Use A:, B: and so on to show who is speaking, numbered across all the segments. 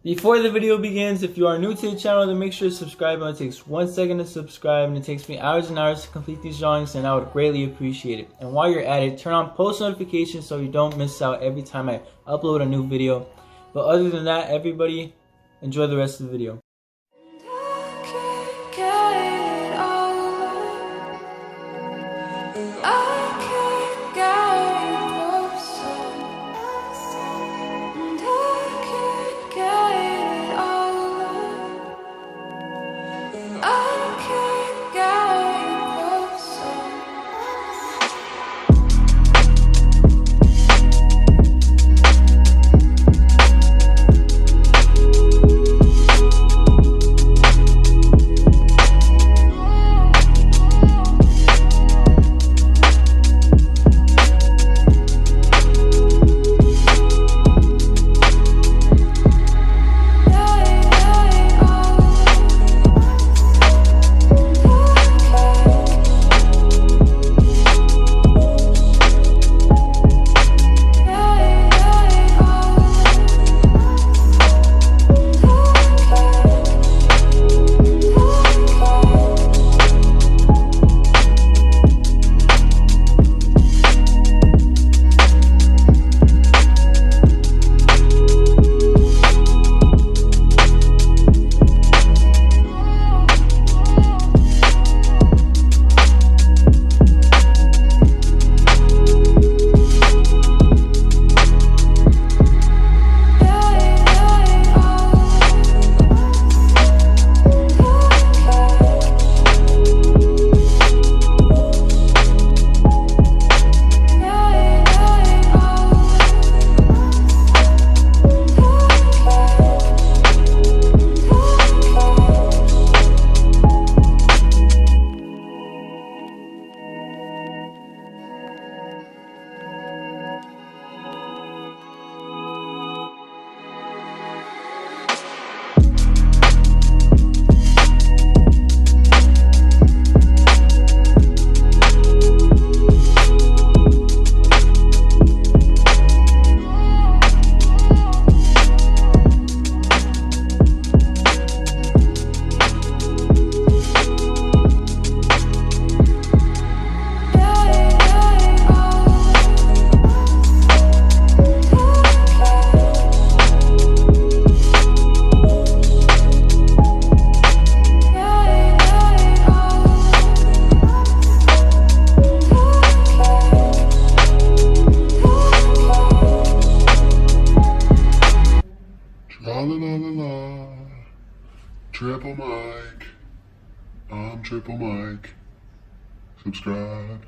A: Before the video begins, if you are new to the channel, then make sure to subscribe. It takes 1 second to subscribe and it takes me hours and hours to complete these drawings, and I would greatly appreciate it. And while you're at it, turn on post notifications so you don't miss out every time I upload a new video. But other than that, everybody, enjoy the rest of the video.
B: Triple Mike. I'm Triple Mike. Subscribe.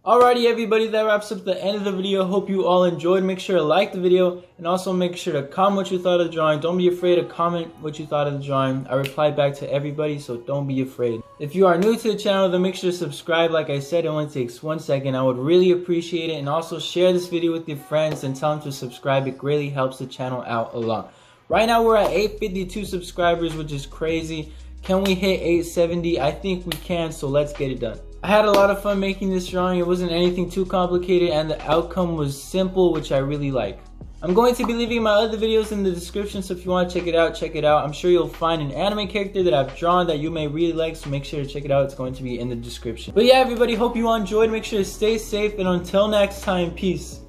A: Alrighty everybody, that wraps up the end of the video. Hope you all enjoyed. Make sure to like the video and also make sure to comment what you thought of the drawing. Don't be afraid to comment what you thought of the drawing. I reply back to everybody, so don't be afraid. If you are new to the channel, then make sure to subscribe. Like I said, it only takes 1 second. I would really appreciate it. And also share this video with your friends and tell them to subscribe. It greatly helps the channel out a lot. Right now we're at 852 subscribers, which is crazy. Can we hit 870? I think we can, so let's get it done. I had a lot of fun making this drawing. It wasn't anything too complicated and the outcome was simple, which I really like. I'm going to be leaving my other videos in the description, so if you want to check it out, check it out. I'm sure you'll find an anime character that I've drawn that you may really like, so make sure to check it out. It's going to be in the description. But yeah, everybody, hope you all enjoyed. Make sure to stay safe, and until next time, peace.